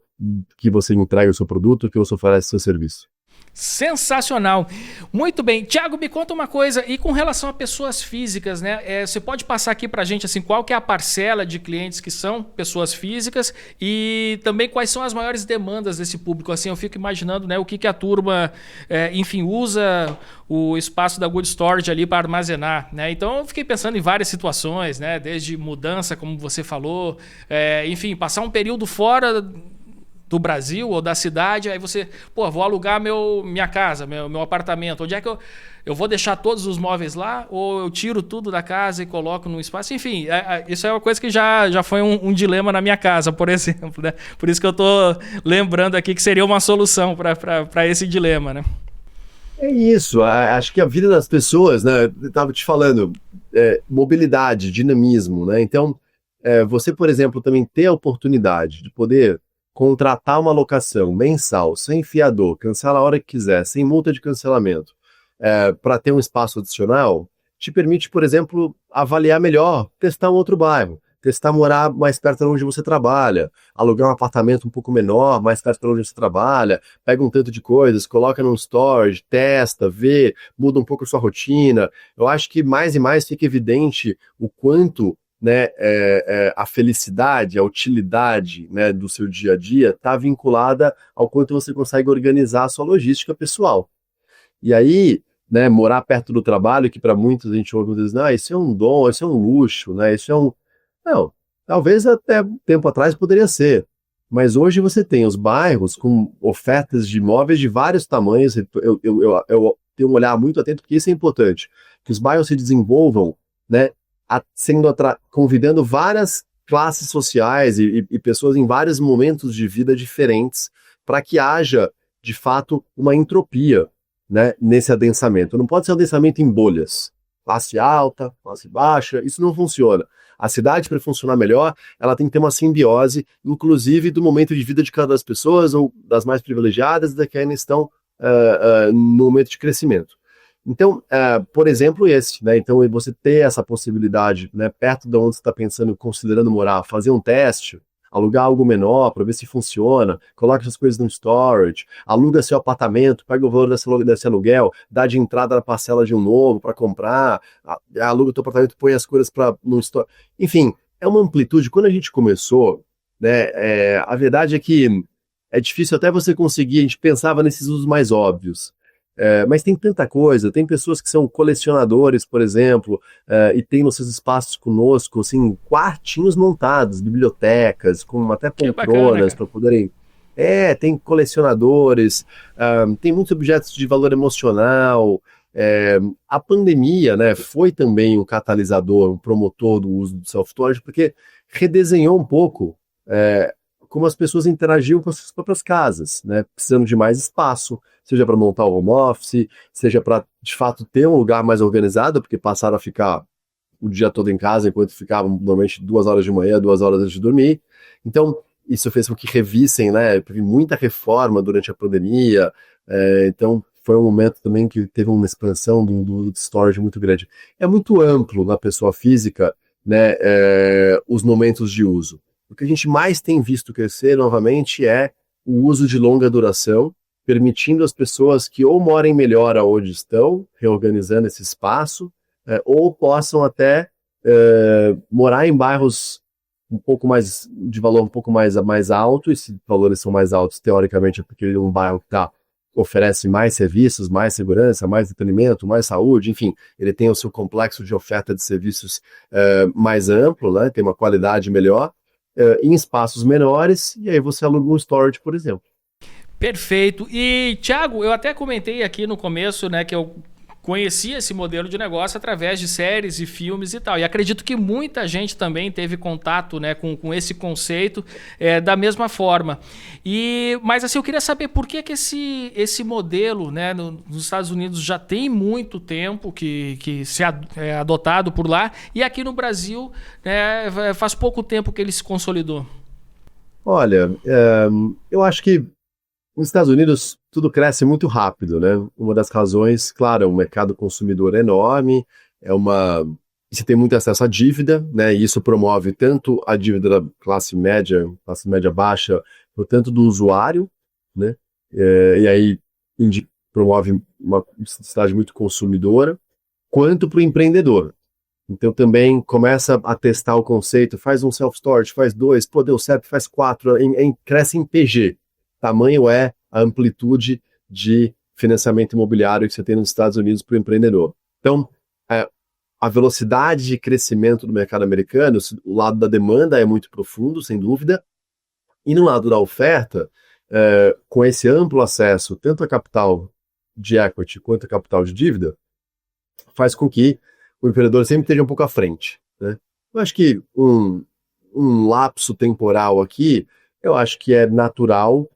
que você entrega o seu produto, que você oferece o seu serviço. Sensacional. Muito bem. Thiago, me conta uma coisa, e com relação a pessoas físicas, né? Você pode passar aqui pra gente assim, qual que é a parcela de clientes que são pessoas físicas e também quais são as maiores demandas desse público? Assim, eu fico imaginando, né, o que a turma, enfim, usa o espaço da Good Storage ali para armazenar, né? Então eu fiquei pensando em várias situações, né? Desde mudança, como você falou, enfim, passar um período fora do Brasil ou da cidade, aí você, vou alugar minha casa, meu apartamento, onde é que eu vou deixar todos os móveis lá ou eu tiro tudo da casa e coloco no espaço? Enfim, isso é uma coisa que já foi um dilema na minha casa, por exemplo, né? Por isso que eu estou lembrando aqui que seria uma solução para esse dilema, né? É isso, acho que a vida das pessoas, né? Eu estava te falando, mobilidade, dinamismo, né? Então, você, por exemplo, também ter a oportunidade de poder contratar uma locação mensal, sem fiador, cancelar a hora que quiser, sem multa de cancelamento, para ter um espaço adicional, te permite, por exemplo, avaliar melhor, testar um outro bairro, testar morar mais perto de onde você trabalha, alugar um apartamento um pouco menor, mais perto de onde você trabalha, pega um tanto de coisas, coloca num storage, testa, vê, muda um pouco a sua rotina. Eu acho que mais e mais fica evidente o quanto, né, a felicidade, a utilidade, né, do seu dia a dia está vinculada ao quanto você consegue organizar a sua logística pessoal. E aí, né, morar perto do trabalho, que para muitos a gente ouve e diz, não, isso é um dom, isso é um luxo, né, isso é um... Não, talvez até um tempo atrás poderia ser, mas hoje você tem os bairros com ofertas de imóveis de vários tamanhos. Eu tenho um olhar muito atento, porque isso é importante, que os bairros se desenvolvam, né, convidando várias classes sociais e pessoas em vários momentos de vida diferentes, para que haja, de fato, uma entropia, né, nesse adensamento. Não pode ser um adensamento em bolhas, classe alta, classe baixa, isso não funciona. A cidade, para funcionar melhor, ela tem que ter uma simbiose, inclusive do momento de vida de cada das pessoas, ou das mais privilegiadas, da que ainda estão no momento de crescimento. Então, por exemplo, né? Então, você ter essa possibilidade, né, perto de onde você está pensando, considerando morar, fazer um teste, alugar algo menor para ver se funciona, coloca essas coisas no storage, aluga seu apartamento, pega o valor desse aluguel, dá de entrada na parcela de um novo para comprar, aluga o teu apartamento, põe as coisas no storage. Enfim, é uma amplitude. Quando a gente começou, né, a verdade é que é difícil até você conseguir, a gente pensava nesses usos mais óbvios. Mas tem tanta coisa, tem pessoas que são colecionadores, por exemplo, e tem nos seus espaços conosco, assim, quartinhos montados, bibliotecas, com até poltronas para poderem... tem colecionadores, tem muitos objetos de valor emocional. A pandemia, né, foi também um catalisador, um promotor do uso do self-storage, porque redesenhou um pouco como as pessoas interagiam com as suas próprias casas, né, precisando de mais espaço, seja para montar o home office, seja para, de fato, ter um lugar mais organizado, porque passaram a ficar o dia todo em casa, enquanto ficavam normalmente 2 horas de manhã, 2 horas antes de dormir. Então, isso fez com que revissem, né, teve muita reforma durante a pandemia, então foi um momento também que teve uma expansão do storage muito grande. É muito amplo na pessoa física, né, os momentos de uso. O que a gente mais tem visto crescer, novamente, é o uso de longa duração, permitindo às pessoas que ou morem melhor aonde estão, reorganizando esse espaço, ou possam até morar em bairros um pouco mais, de valor um pouco mais alto, e se valores são mais altos, teoricamente, é porque é um bairro que oferece mais serviços, mais segurança, mais entretenimento, mais saúde, enfim, ele tem o seu complexo de oferta de serviços mais amplo, né, tem uma qualidade melhor, em espaços menores, e aí você aluga um storage, por exemplo. Perfeito. E, Thiago, eu até comentei aqui no começo, né, que eu conhecia esse modelo de negócio através de séries e filmes e tal. E acredito que muita gente também teve contato, né, com esse conceito da mesma forma. Mas assim, eu queria saber por que esse modelo, né, nos Estados Unidos já tem muito tempo que é adotado por lá, e aqui no Brasil, né, faz pouco tempo que ele se consolidou. Olha, eu acho que nos Estados Unidos, tudo cresce muito rápido, né? Uma das razões, claro, é um mercado consumidor enorme, você tem muito acesso à dívida, né? E isso promove tanto a dívida da classe média baixa, tanto do usuário, né? E aí promove uma sociedade muito consumidora, quanto para o empreendedor. Então também começa a testar o conceito, faz um self-storage, faz 2, pô, deu certo, faz 4, cresce em PG. Tamanho é a amplitude de financiamento imobiliário que você tem nos Estados Unidos para o empreendedor. Então, a velocidade de crescimento do mercado americano, o lado da demanda é muito profundo, sem dúvida, e no lado da oferta, com esse amplo acesso, tanto a capital de equity quanto a capital de dívida, faz com que o empreendedor sempre esteja um pouco à frente, né? Eu acho que um lapso temporal aqui, eu acho que é natural,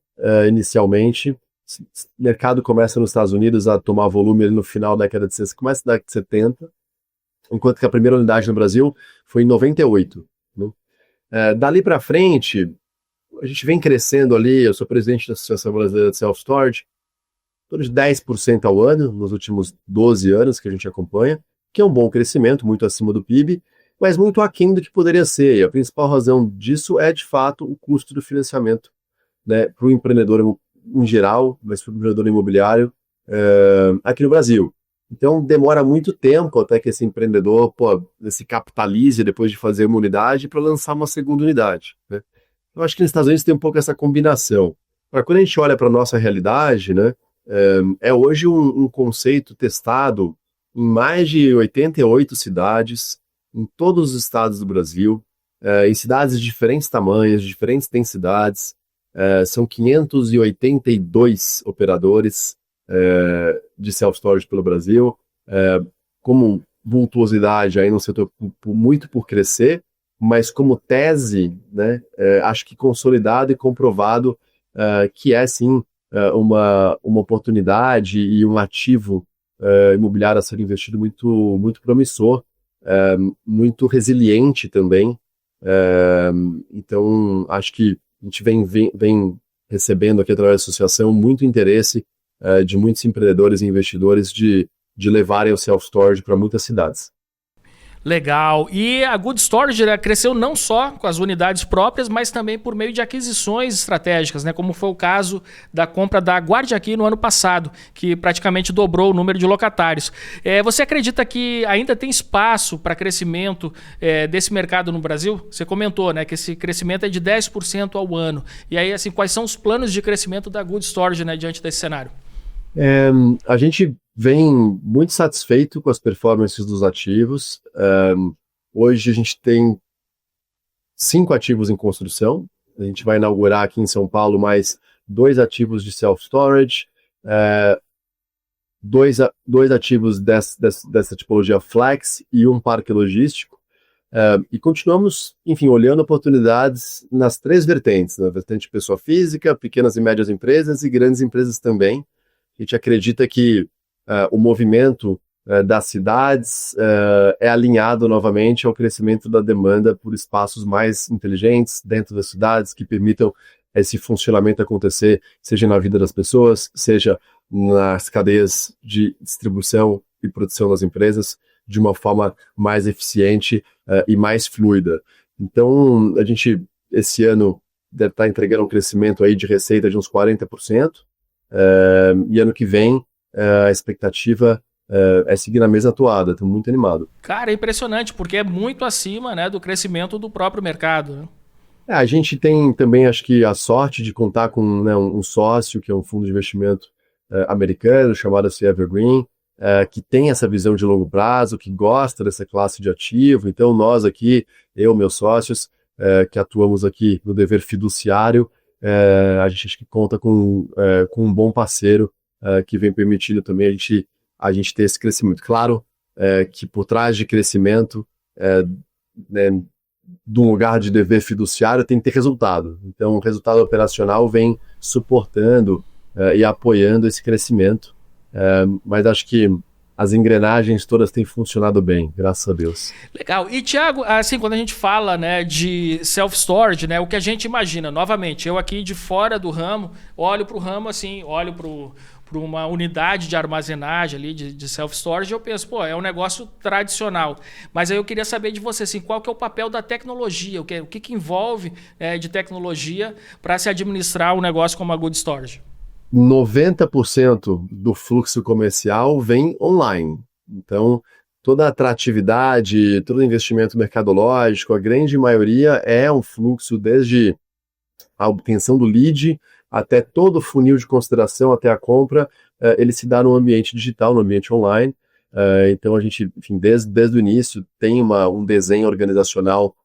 inicialmente, O mercado começa nos Estados Unidos a tomar volume ali no final da década de 60, começa da década de 70, enquanto que a primeira unidade no Brasil foi em 98. Né? Dali para frente, a gente vem crescendo ali, eu sou presidente da Associação Brasileira de Self-Storage, torno de 10% ao ano, nos últimos 12 anos que a gente acompanha, que é um bom crescimento, muito acima do PIB, mas muito aquém do que poderia ser. E a principal razão disso é, de fato, o custo do financiamento, né, para o empreendedor em geral, mas para o empreendedor imobiliário aqui no Brasil. Então, demora muito tempo até que esse empreendedor se capitalize depois de fazer uma unidade para lançar uma segunda unidade. Né? Eu acho que nos Estados Unidos tem um pouco essa combinação. Agora, quando a gente olha para a nossa realidade, né, é hoje um conceito testado em mais de 88 cidades, em todos os estados do Brasil, em cidades de diferentes tamanhos, de diferentes densidades. São 582 operadores de self-storage pelo Brasil, como vultuosidade aí no setor muito por crescer, mas como tese, né, acho que consolidado e comprovado que é sim uma oportunidade e um ativo imobiliário a ser investido muito, muito promissor, muito resiliente também. Então, acho que a gente vem recebendo aqui através da associação muito interesse de muitos empreendedores e investidores de levarem o self-storage para muitas cidades. Legal. E a Good Storage, né, cresceu não só com as unidades próprias, mas também por meio de aquisições estratégicas, né, como foi o caso da compra da Guardia Aqui no ano passado, que praticamente dobrou o número de locatários. Você acredita que ainda tem espaço para crescimento desse mercado no Brasil? Você comentou, né, que esse crescimento é de 10% ao ano. E aí, assim, quais são os planos de crescimento da Good Storage, né, diante desse cenário? A gente vem muito satisfeito com as performances dos ativos. Hoje a gente tem 5 ativos em construção. A gente vai inaugurar aqui em São Paulo mais 2 ativos de self-storage, 2 ativos dessa tipologia flex e um parque logístico. E continuamos, enfim, olhando oportunidades nas 3 vertentes, na vertente pessoa física, pequenas e médias empresas e grandes empresas também. A gente acredita que o movimento das cidades é alinhado novamente ao crescimento da demanda por espaços mais inteligentes dentro das cidades, que permitam esse funcionamento acontecer, seja na vida das pessoas, seja nas cadeias de distribuição e produção das empresas, de uma forma mais eficiente e mais fluida. Então, a gente, esse ano, deve estar entregando um crescimento aí de receita de uns 40%, e ano que vem a expectativa é seguir na mesma toada. Estou muito animado. Cara, é impressionante, porque é muito acima, né, do crescimento do próprio mercado. Né? A gente tem também, acho que, a sorte de contar com, né, um sócio, que é um fundo de investimento americano, chamado Evergreen, que tem essa visão de longo prazo, que gosta dessa classe de ativo. Então, nós aqui, meus sócios, que atuamos aqui no dever fiduciário, a gente acho que conta com um bom parceiro que vem permitindo também a gente ter esse crescimento. Claro que por trás de crescimento, né, de um lugar de dever fiduciário, tem que ter resultado. Então, o resultado operacional vem suportando e apoiando esse crescimento. Mas acho que as engrenagens todas têm funcionado bem, graças a Deus. Legal. E, Thiago, assim, quando a gente fala, né, de self-storage, né, o que a gente imagina, novamente, eu aqui de fora do ramo, olho para o ramo assim, olho para uma unidade de armazenagem ali, de self-storage, eu penso, é um negócio tradicional. Mas aí eu queria saber de você, assim, qual que é o papel da tecnologia, o que envolve de tecnologia para se administrar um negócio como a Good Storage? 90% do fluxo comercial vem online. Então, toda a atratividade, todo o investimento mercadológico, a grande maioria é um fluxo desde a obtenção do lead até todo o funil de consideração, até a compra, ele se dá no ambiente digital, no ambiente online. Então, a gente, enfim, desde o início, tem um desenho organizacional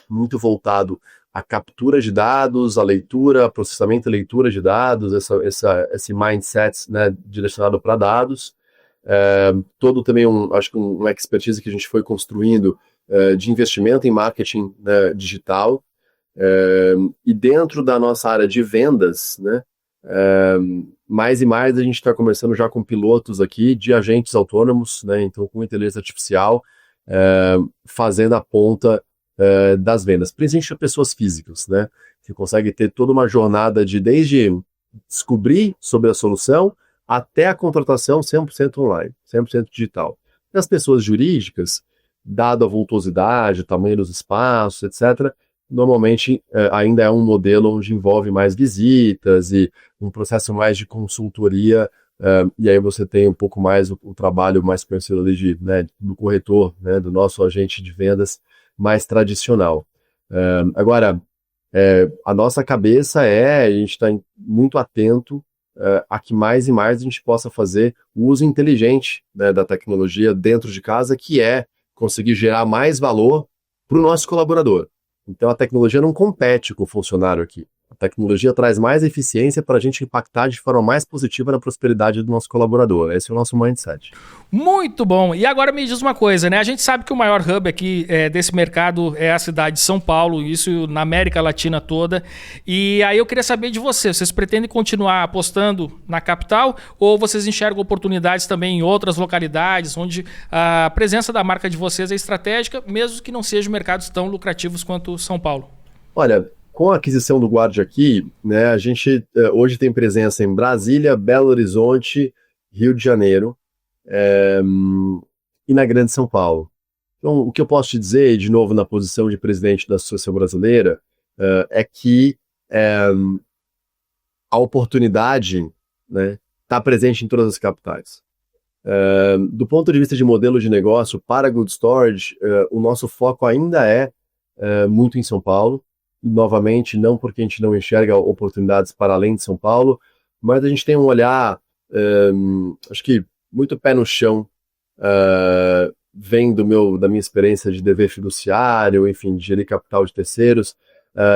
muito voltado a captura de dados, a leitura, processamento e leitura de dados, esse mindset, né, direcionado para dados. Todo também, acho que uma expertise que a gente foi construindo de investimento em marketing, né, digital. E dentro da nossa área de vendas, né, mais e mais a gente está conversando já com pilotos aqui de agentes autônomos, né? Então com inteligência artificial, fazendo a ponta das vendas, principalmente pessoas físicas, né? Você consegue ter toda uma jornada desde descobrir sobre a solução até a contratação 100% online, 100% digital. E as pessoas jurídicas, dado a vultuosidade, o tamanho dos espaços, etc., normalmente ainda é um modelo onde envolve mais visitas e um processo mais de consultoria, e aí você tem um pouco mais o trabalho mais conhecido ali do corretor, né, do nosso agente de vendas mais tradicional. Agora, a nossa cabeça a gente está muito atento a que mais e mais a gente possa fazer o uso inteligente, né, da tecnologia dentro de casa, que é conseguir gerar mais valor para o nosso colaborador. Então a tecnologia não compete com o funcionário aqui. A tecnologia traz mais eficiência para a gente impactar de forma mais positiva na prosperidade do nosso colaborador. Esse é o nosso mindset. Muito bom. E agora me diz uma coisa, né? A gente sabe que o maior hub aqui desse mercado é a cidade de São Paulo, isso na América Latina toda. E aí eu queria saber de vocês pretendem continuar apostando na capital ou vocês enxergam oportunidades também em outras localidades onde a presença da marca de vocês é estratégica, mesmo que não sejam mercados tão lucrativos quanto São Paulo? Olha, com a aquisição do Guard aqui, né, a gente hoje tem presença em Brasília, Belo Horizonte, Rio de Janeiro e na Grande São Paulo. Então, o que eu posso te dizer, de novo na posição de presidente da Associação Brasileira, é que a oportunidade, né, está presente em todas as capitais. Do ponto de vista de modelo de negócio para Good Storage, o nosso foco ainda é muito em São Paulo. Novamente, não porque a gente não enxerga oportunidades para além de São Paulo, mas a gente tem um olhar, acho que muito pé no chão, vem da minha experiência de dever fiduciário, enfim, de gerir capital de terceiros,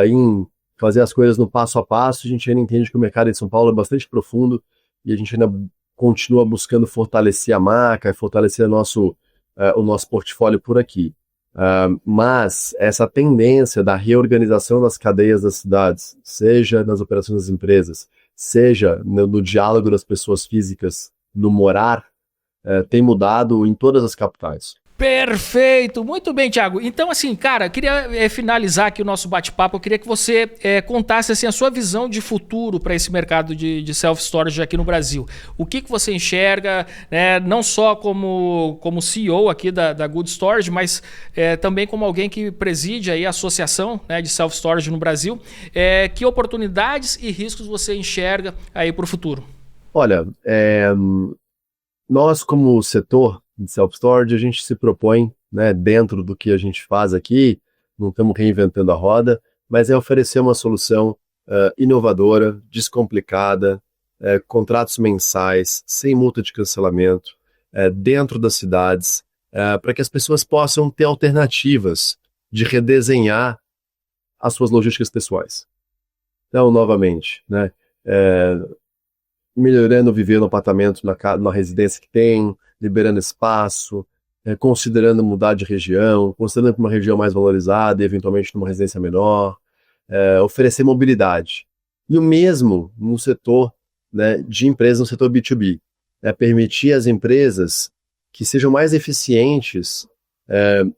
em fazer as coisas no passo a passo. A gente ainda entende que o mercado de São Paulo é bastante profundo e a gente ainda continua buscando fortalecer a marca e fortalecer o nosso portfólio por aqui. Mas essa tendência da reorganização das cadeias das cidades, seja nas operações das empresas, seja no diálogo das pessoas físicas, no morar, tem mudado em todas as capitais. Perfeito, muito bem, Thiago. Então, assim, cara, eu queria finalizar aqui o nosso bate-papo. Eu queria que você contasse assim, a sua visão de futuro para esse mercado de self-storage aqui no Brasil. O que você enxerga, né, não só como CEO aqui da Good Storage, mas também como alguém que preside aí a associação, né, de self-storage no Brasil. Que oportunidades e riscos você enxerga aí para o futuro? Olha, nós como setor de self-storage, a gente se propõe, né, dentro do que a gente faz aqui, não estamos reinventando a roda, mas é oferecer uma solução inovadora, descomplicada, contratos mensais, sem multa de cancelamento, dentro das cidades, para que as pessoas possam ter alternativas de redesenhar as suas logísticas pessoais. Então, novamente, né, melhorando viver no apartamento, na residência que tem, liberando espaço, considerando mudar de região, considerando uma região mais valorizada e eventualmente numa residência menor, oferecer mobilidade. E o mesmo no setor, né, de empresas, no setor B2B. Permitir às empresas que sejam mais eficientes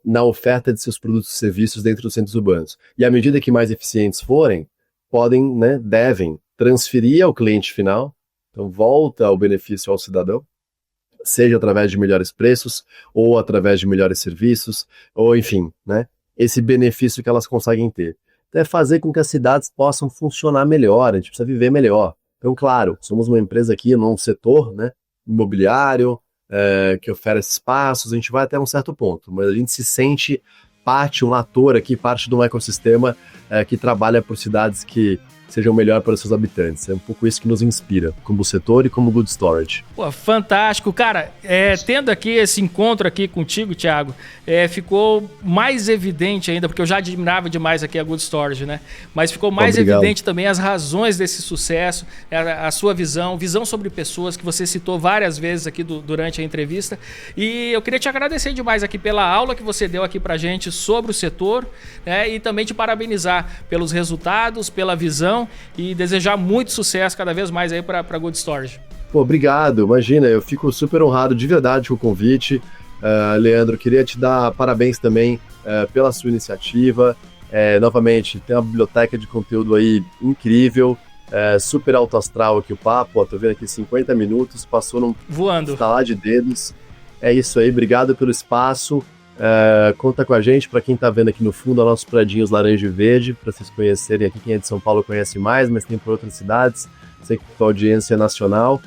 na oferta de seus produtos e serviços dentro dos centros urbanos. E à medida que mais eficientes forem, podem, né, devem transferir ao cliente final, então volta o benefício ao cidadão, seja através de melhores preços, ou através de melhores serviços, ou enfim, né, esse benefício que elas conseguem ter. Então é fazer com que as cidades possam funcionar melhor, a gente precisa viver melhor. Então, claro, somos uma empresa aqui num setor, né, imobiliário, que oferece espaços, a gente vai até um certo ponto, mas a gente se sente parte, um ator aqui, parte de um ecossistema que trabalha por cidades que sejam melhor para os seus habitantes. É um pouco isso que nos inspira, como setor e como Good Storage. Pô, fantástico. Cara, tendo aqui esse encontro aqui contigo, Thiago, ficou mais evidente ainda, porque eu já admirava demais aqui a Good Storage, né? Mas ficou mais evidente também as razões desse sucesso, a sua visão sobre pessoas, que você citou várias vezes aqui durante a entrevista. E eu queria te agradecer demais aqui pela aula que você deu aqui pra gente sobre o setor, né? E também te parabenizar pelos resultados, pela visão opinião e desejar muito sucesso cada vez mais aí para Good Storage. Pô, obrigado, imagina, eu fico super honrado de verdade com o convite. Leandro, queria te dar parabéns também pela sua iniciativa. Novamente, tem uma biblioteca de conteúdo aí incrível, super alto astral aqui o papo, tô vendo aqui 50 minutos, passou num voando, estalar de dedos. É isso aí, obrigado pelo espaço. Conta com a gente, para quem tá vendo aqui no fundo, nossos prédios laranja e verde, para vocês conhecerem aqui. Quem é de São Paulo conhece mais, mas tem por outras cidades. Sei que a audiência é nacional.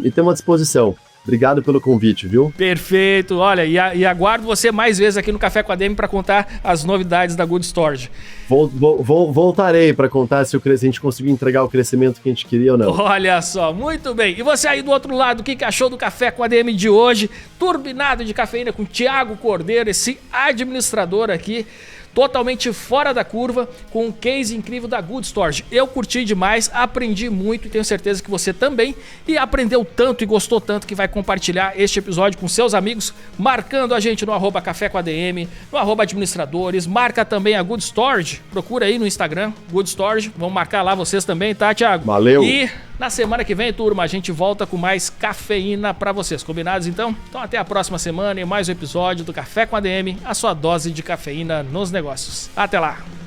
E tem uma disposição. Obrigado pelo convite, viu? Perfeito. Olha, e aguardo você mais vezes aqui no Café com a DM para contar as novidades da Good Storage. Voltarei para contar se a gente conseguir entregar o crescimento que a gente queria ou não. Olha só, muito bem. E você aí do outro lado, o que achou do Café com a DM de hoje? Turbinado de cafeína com Thiago Cordeiro, esse administrador aqui, totalmente fora da curva, com um case incrível da Good Storage. Eu curti demais, aprendi muito e tenho certeza que você também. E aprendeu tanto e gostou tanto que vai compartilhar este episódio com seus amigos, marcando a gente no @Café com ADM, no @administradores. Marca também a Good Storage, procura aí no Instagram, Good Storage. Vamos marcar lá vocês também, tá, Thiago? Valeu! E na semana que vem, turma, a gente volta com mais cafeína pra vocês. Combinados, então? Então até a próxima semana e mais um episódio do Café com ADM, a sua dose de cafeína nos negócios. Até lá!